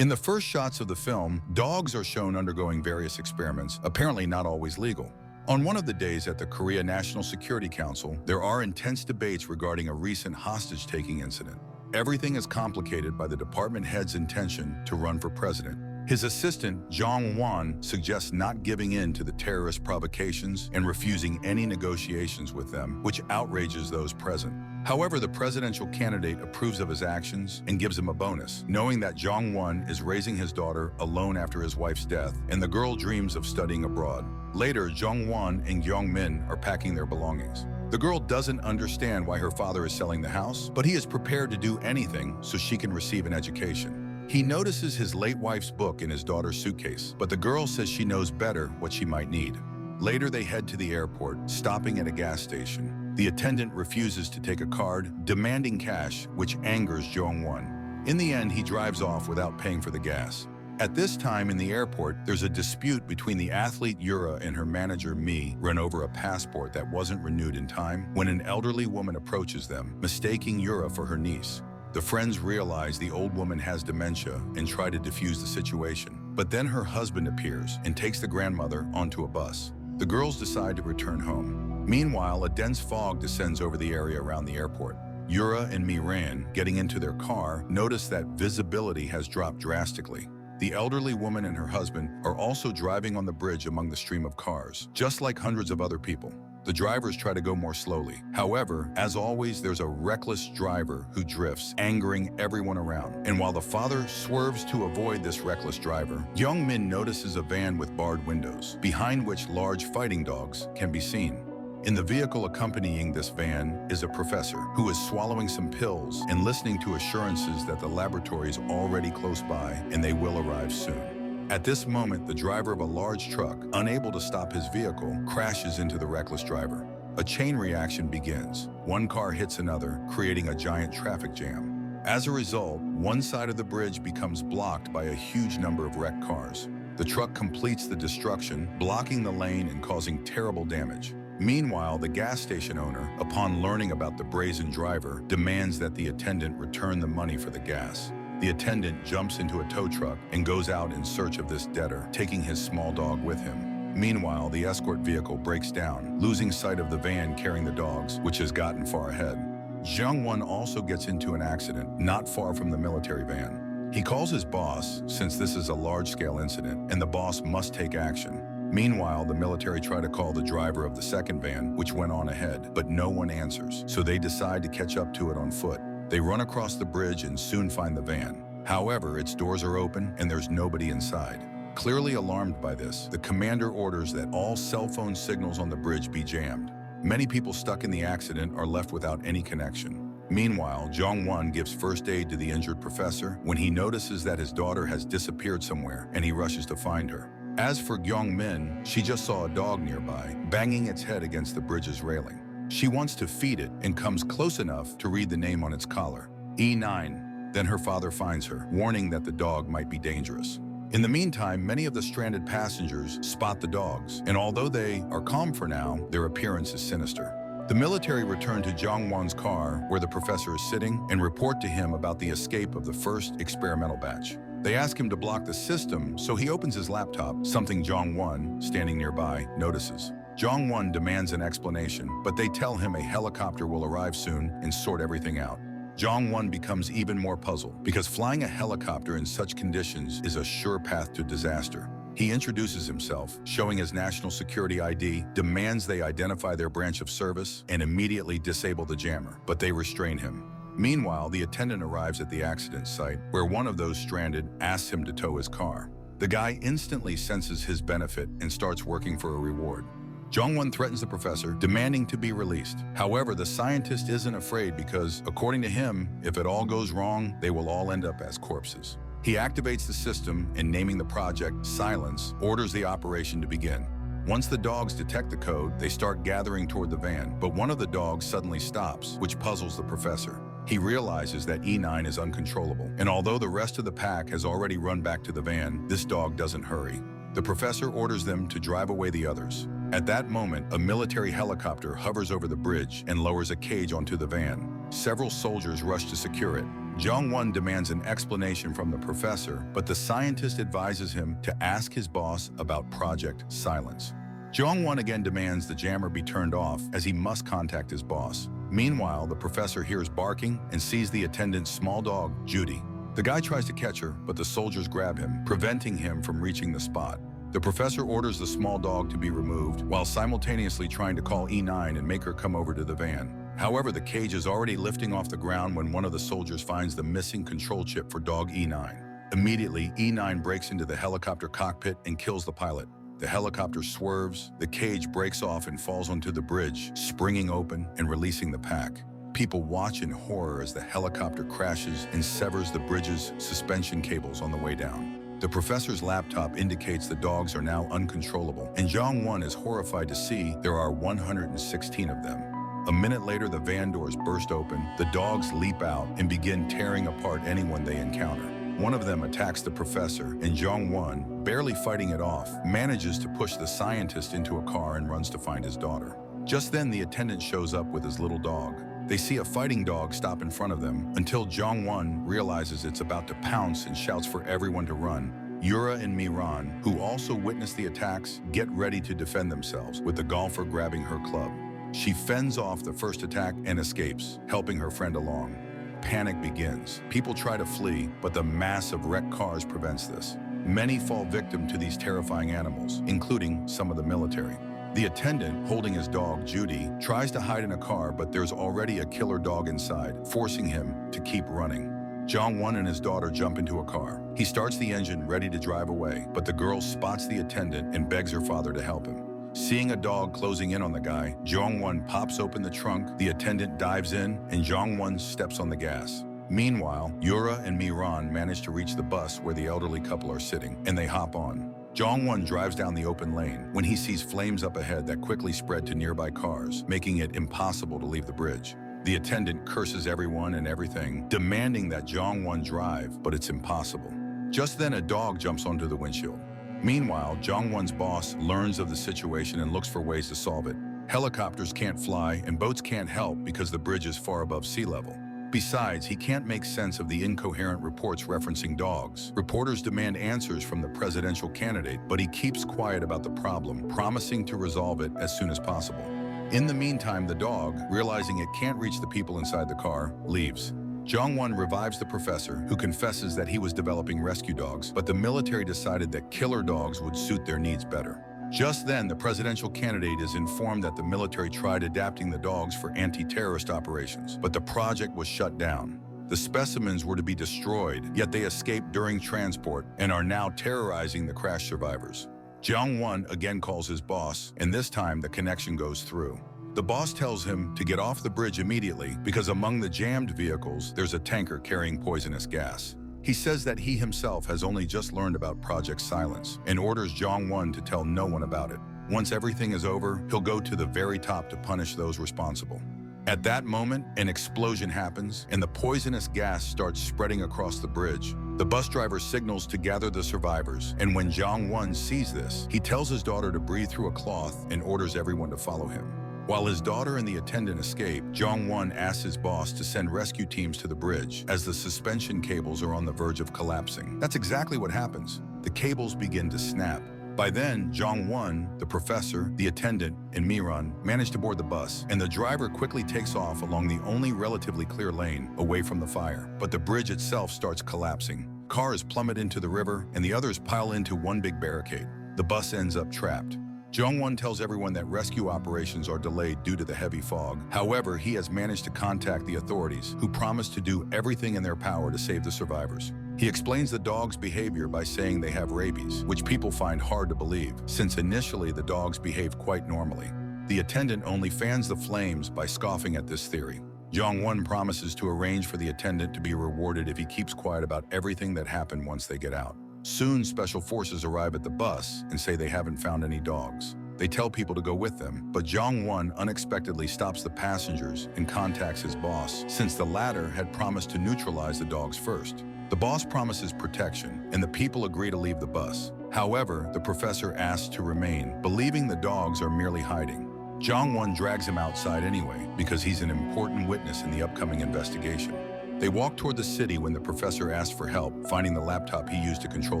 In the first shots of the film, dogs are shown undergoing various experiments, apparently not always legal. On one of the days at the Korea National Security Council, there are intense debates regarding a recent hostage-taking incident. Everything is complicated by the department head's intention to run for president. His assistant, Jong Won, suggests not giving in to the terrorist provocations and refusing any negotiations with them, which outrages those present. However, the presidential candidate approves of his actions and gives him a bonus, knowing that Jong Won is raising his daughter alone after his wife's death, and the girl dreams of studying abroad. Later, Jong Won and Gyong Min are packing their belongings. The girl doesn't understand why her father is selling the house, but he is prepared to do anything so she can receive an education. He notices his late wife's book in his daughter's suitcase, but the girl says she knows better what she might need. Later, they head to the airport, stopping at a gas station. The attendant refuses to take a card, demanding cash, which angers Jong Won. In the end, he drives off without paying for the gas. At this time in the airport, there's a dispute between the athlete Yura and her manager Mi run over a passport that wasn't renewed in time when an elderly woman approaches them, mistaking Yura for her niece. The friends realize the old woman has dementia and try to defuse the situation. But then her husband appears and takes the grandmother onto a bus. The girls decide to return home. Meanwhile, a dense fog descends over the area around the airport. Yura and Miran, getting into their car, notice that visibility has dropped drastically. The elderly woman and her husband are also driving on the bridge among the stream of cars, just like hundreds of other people. The drivers try to go more slowly. However, as always, there's a reckless driver who drifts, angering everyone around. And while the father swerves to avoid this reckless driver, Young Min notices a van with barred windows, behind which large fighting dogs can be seen. In the vehicle accompanying this van is a professor who is swallowing some pills and listening to assurances that the laboratory is already close by and they will arrive soon. At this moment, the driver of a large truck, unable to stop his vehicle, crashes into the reckless driver. A chain reaction begins. One car hits another, creating a giant traffic jam. As a result, one side of the bridge becomes blocked by a huge number of wrecked cars. The truck completes the destruction, blocking the lane and causing terrible damage. Meanwhile, the gas station owner, upon learning about the brazen driver, demands that the attendant return the money for the gas. The attendant jumps into a tow truck and goes out in search of this debtor, taking his small dog with him. Meanwhile, the escort vehicle breaks down, losing sight of the van carrying the dogs, which has gotten far ahead. Jung Won also gets into an accident not far from the military van. He calls his boss, since this is a large-scale incident, and the boss must take action. Meanwhile, the military try to call the driver of the second van, which went on ahead, but no one answers, so they decide to catch up to it on foot. They run across the bridge and soon find the van. However, its doors are open and there's nobody inside. Clearly alarmed by this, the commander orders that all cell phone signals on the bridge be jammed. Many people stuck in the accident are left without any connection. Meanwhile, Jong Won gives first aid to the injured professor when he notices that his daughter has disappeared somewhere and he rushes to find her. As for Gyong Min, she just saw a dog nearby, banging its head against the bridge's railing. She wants to feed it and comes close enough to read the name on its collar, E9. Then her father finds her, warning that the dog might be dangerous. In the meantime, many of the stranded passengers spot the dogs, and although they are calm for now, their appearance is sinister. The military return to Jong Won's car, where the professor is sitting, and report to him about the escape of the first experimental batch. They ask him to block the system, so he opens his laptop, something Jong Won, standing nearby, notices. Jong Won demands an explanation, but they tell him a helicopter will arrive soon and sort everything out. Jong Won becomes even more puzzled, because flying a helicopter in such conditions is a sure path to disaster. He introduces himself, showing his national security ID, demands they identify their branch of service, and immediately disable the jammer, but they restrain him. Meanwhile, the attendant arrives at the accident site, where one of those stranded asks him to tow his car. The guy instantly senses his benefit and starts working for a reward. Jong Won threatens the professor, demanding to be released. However, the scientist isn't afraid because, according to him, if it all goes wrong, they will all end up as corpses. He activates the system and, naming the project Silence, orders the operation to begin. Once the dogs detect the code, they start gathering toward the van, but one of the dogs suddenly stops, which puzzles the professor. He realizes that E9 is uncontrollable, and although the rest of the pack has already run back to the van, this dog doesn't hurry. The professor orders them to drive away the others. At that moment, a military helicopter hovers over the bridge and lowers a cage onto the van. Several soldiers rush to secure it. Jong-won demands an explanation from the professor, but the scientist advises him to ask his boss about Project Silence. Jong-won again demands the jammer be turned off as he must contact his boss. Meanwhile, the professor hears barking and sees the attendant's small dog, Judy. The guy tries to catch her, but the soldiers grab him, preventing him from reaching the spot. The professor orders the small dog to be removed while simultaneously trying to call E9 and make her come over to the van. However, the cage is already lifting off the ground when one of the soldiers finds the missing control chip for dog E9. Immediately, E9 breaks into the helicopter cockpit and kills the pilot. The helicopter swerves, the cage breaks off and falls onto the bridge, springing open and releasing the pack. People watch in horror as the helicopter crashes and severs the bridge's suspension cables on the way down. The professor's laptop indicates the dogs are now uncontrollable, and Jong-won is horrified to see there are 116 of them. A minute later, the van doors burst open, the dogs leap out and begin tearing apart anyone they encounter. One of them attacks the professor, and Jong-won, barely fighting it off, manages to push the scientist into a car and runs to find his daughter. Just then, the attendant shows up with his little dog. They see a fighting dog stop in front of them until Jong-won realizes it's about to pounce and shouts for everyone to run. Yura and Miran, who also witness the attacks, get ready to defend themselves, with the golfer grabbing her club. She fends off the first attack and escapes, helping her friend along. Panic begins. People try to flee, but the mass of wrecked cars prevents this. Many fall victim to these terrifying animals, including some of the military. The attendant, holding his dog, Judy, tries to hide in a car, but there's already a killer dog inside, forcing him to keep running. Jong-won and his daughter jump into a car. He starts the engine, ready to drive away, but the girl spots the attendant and begs her father to help him. Seeing a dog closing in on the guy, Jong-won pops open the trunk, the attendant dives in, and Jong-won steps on the gas. Meanwhile, Yura and Miran manage to reach the bus where the elderly couple are sitting, and they hop on. Jong-won drives down the open lane when he sees flames up ahead that quickly spread to nearby cars, making it impossible to leave the bridge. The attendant curses everyone and everything, demanding that Jong-won drive, but it's impossible. Just then, a dog jumps onto the windshield. Meanwhile, Jong-won's boss learns of the situation and looks for ways to solve it. Helicopters can't fly and boats can't help because the bridge is far above sea level. Besides, he can't make sense of the incoherent reports referencing dogs. Reporters demand answers from the presidential candidate, but he keeps quiet about the problem, promising to resolve it as soon as possible. In the meantime, the dog, realizing it can't reach the people inside the car, leaves. Jong-won revives the professor, who confesses that he was developing rescue dogs, but the military decided that killer dogs would suit their needs better. Just then, the presidential candidate is informed that the military tried adapting the dogs for anti-terrorist operations, but the project was shut down. The specimens were to be destroyed, yet they escaped during transport and are now terrorizing the crash survivors. Jong-won again calls his boss, and this time the connection goes through. The boss tells him to get off the bridge immediately because among the jammed vehicles, there's a tanker carrying poisonous gas. He says that he himself has only just learned about Project Silence and orders Jong-won to tell no one about it. Once everything is over, he'll go to the very top to punish those responsible. At that moment, an explosion happens and the poisonous gas starts spreading across the bridge. The bus driver signals to gather the survivors, and when Jong-won sees this, he tells his daughter to breathe through a cloth and orders everyone to follow him. While his daughter and the attendant escape, Jong-won asks his boss to send rescue teams to the bridge as the suspension cables are on the verge of collapsing. That's exactly what happens. The cables begin to snap. By then, Jong-won, the professor, the attendant, and Miran manage to board the bus, and the driver quickly takes off along the only relatively clear lane away from the fire. But the bridge itself starts collapsing. Cars plummet into the river, and the others pile into one big barricade. The bus ends up trapped. Jong-won tells everyone that rescue operations are delayed due to the heavy fog. However, he has managed to contact the authorities, who promise to do everything in their power to save the survivors. He explains the dogs' behavior by saying they have rabies, which people find hard to believe, since initially the dogs behave quite normally. The attendant only fans the flames by scoffing at this theory. Jong-won promises to arrange for the attendant to be rewarded if he keeps quiet about everything that happened once they get out. Soon, special forces arrive at the bus and say they haven't found any dogs. They tell people to go with them, but Jong-won unexpectedly stops the passengers and contacts his boss, since the latter had promised to neutralize the dogs first. The boss promises protection, and the people agree to leave the bus. However, the professor asks to remain, believing the dogs are merely hiding. Jong-won drags him outside anyway, because he's an important witness in the upcoming investigation. They walk toward the city when the professor asks for help, finding the laptop he used to control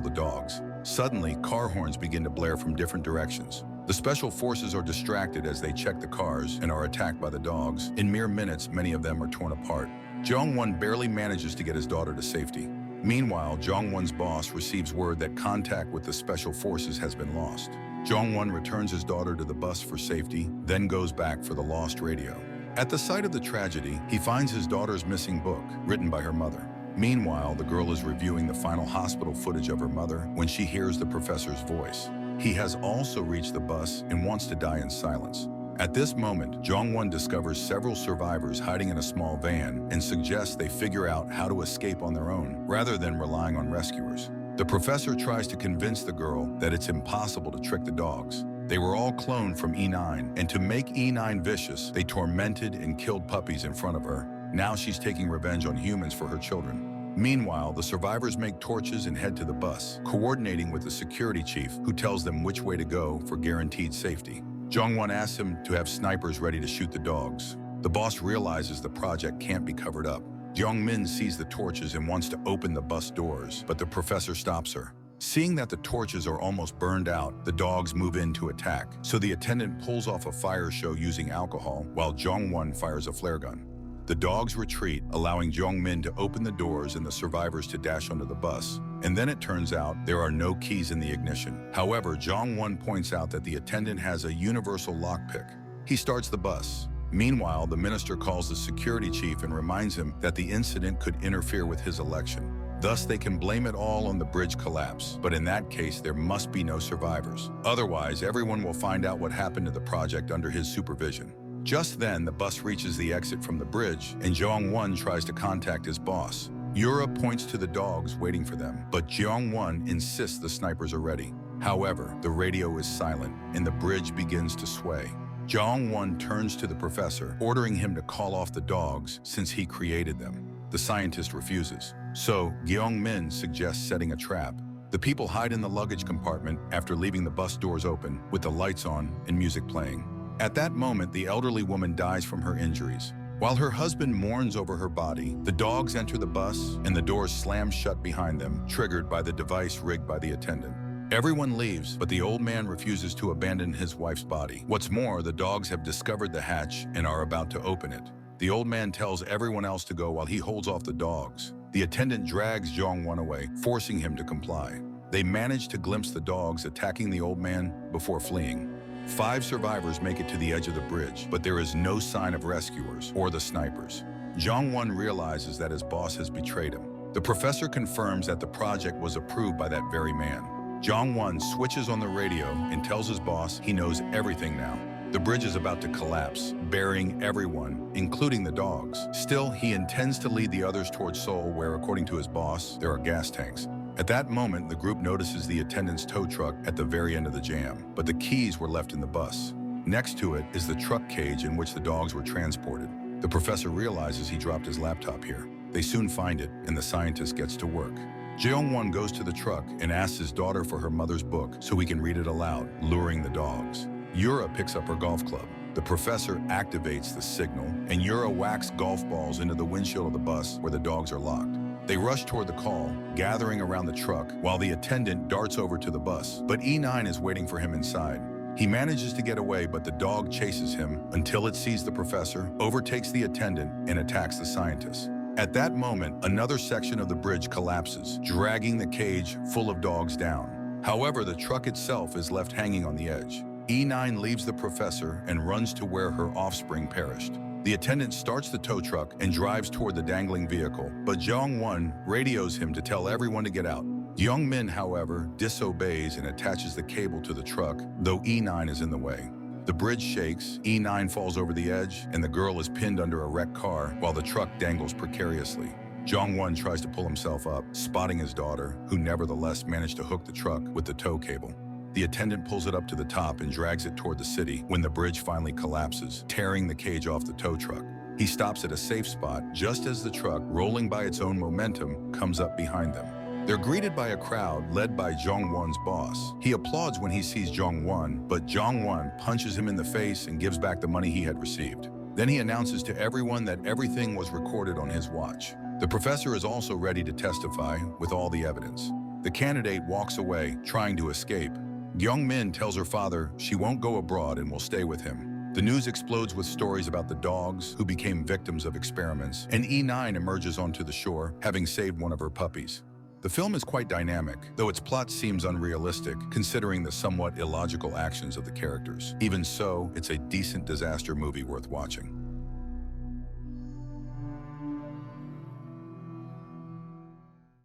the dogs. Suddenly, car horns begin to blare from different directions. The special forces are distracted as they check the cars and are attacked by the dogs. In mere minutes, many of them are torn apart. Jong-won barely manages to get his daughter to safety. Meanwhile, Jong-won's boss receives word that contact with the special forces has been lost. Jong-won returns his daughter to the bus for safety, then goes back for the lost radio. At the site of the tragedy, he finds his daughter's missing book, written by her mother. Meanwhile, the girl is reviewing the final hospital footage of her mother when she hears the professor's voice. He has also reached the bus and wants to die in silence. At this moment, Jong-won discovers several survivors hiding in a small van and suggests they figure out how to escape on their own, rather than relying on rescuers. The professor tries to convince the girl that it's impossible to trick the dogs. They were all cloned from E9, and to make E9 vicious, they tormented and killed puppies in front of her. Now she's taking revenge on humans for her children. Meanwhile, the survivors make torches and head to the bus, coordinating with the security chief, who tells them which way to go for guaranteed safety. Jong-won asks him to have snipers ready to shoot the dogs. The boss realizes the project can't be covered up. Jong-min sees the torches and wants to open the bus doors, but the professor stops her. Seeing that the torches are almost burned out, the dogs move in to attack, so the attendant pulls off a fire show using alcohol while Jong-won fires a flare gun. The dogs retreat, allowing Jong-min to open the doors and the survivors to dash onto the bus. And then it turns out there are no keys in the ignition. However, Jong-won points out that the attendant has a universal lockpick. He starts the bus. Meanwhile, the minister calls the security chief and reminds him that the incident could interfere with his election. Thus, they can blame it all on the bridge collapse, but in that case, there must be no survivors. Otherwise, everyone will find out what happened to the project under his supervision. Just then, the bus reaches the exit from the bridge, and Jong-won tries to contact his boss. Yura points to the dogs waiting for them, but Jong-won insists the snipers are ready. However, the radio is silent, and the bridge begins to sway. Jong-won turns to the professor, ordering him to call off the dogs since he created them. The scientist refuses. So, Gyeong-min suggests setting a trap. The people hide in the luggage compartment after leaving the bus doors open, with the lights on and music playing. At that moment, the elderly woman dies from her injuries. While her husband mourns over her body, the dogs enter the bus and the doors slam shut behind them, triggered by the device rigged by the attendant. Everyone leaves, but the old man refuses to abandon his wife's body. What's more, the dogs have discovered the hatch and are about to open it. The old man tells everyone else to go while he holds off the dogs. The attendant drags Jong-won away, forcing him to comply. They manage to glimpse the dogs attacking the old man before fleeing. 5 survivors make it to the edge of the bridge, but there is no sign of rescuers or the snipers. Jong-won realizes that his boss has betrayed him. The professor confirms that the project was approved by that very man. Jong-won switches on the radio and tells his boss he knows everything now. The bridge is about to collapse, burying everyone, including the dogs. Still, he intends to lead the others towards Seoul, where, according to his boss, there are gas tanks. At that moment, the group notices the attendant's tow truck at the very end of the jam, but the keys were left in the bus. Next to it is the truck cage in which the dogs were transported. The professor realizes he dropped his laptop here. They soon find it, and the scientist gets to work. Jeong-won goes to the truck and asks his daughter for her mother's book so he can read it aloud, luring the dogs. Yura picks up her golf club. The professor activates the signal, and Yura whacks golf balls into the windshield of the bus where the dogs are locked. They rush toward the call, gathering around the truck, while the attendant darts over to the bus. But E9 is waiting for him inside. He manages to get away, but the dog chases him until it sees the professor, overtakes the attendant, and attacks the scientist. At that moment, another section of the bridge collapses, dragging the cage full of dogs down. However, the truck itself is left hanging on the edge. E9 leaves the professor and runs to where her offspring perished. The attendant starts the tow truck and drives toward the dangling vehicle, but Jong-won radios him to tell everyone to get out. Young-min, however, disobeys and attaches the cable to the truck, though E9 is in the way. The bridge shakes, E9 falls over the edge, and the girl is pinned under a wrecked car while the truck dangles precariously. Jong-won tries to pull himself up, spotting his daughter, who nevertheless managed to hook the truck with the tow cable. The attendant pulls it up to the top and drags it toward the city when the bridge finally collapses, tearing the cage off the tow truck. He stops at a safe spot just as the truck, rolling by its own momentum, comes up behind them. They're greeted by a crowd led by Jong-won's boss. He applauds when he sees Jong-won, but Jong-won punches him in the face and gives back the money he had received. Then he announces to everyone that everything was recorded on his watch. The professor is also ready to testify with all the evidence. The candidate walks away, trying to escape. Young-min tells her father she won't go abroad and will stay with him. The news explodes with stories about the dogs who became victims of experiments, and E9 emerges onto the shore, having saved one of her puppies. The film is quite dynamic, though its plot seems unrealistic, considering the somewhat illogical actions of the characters. Even so, it's a decent disaster movie worth watching.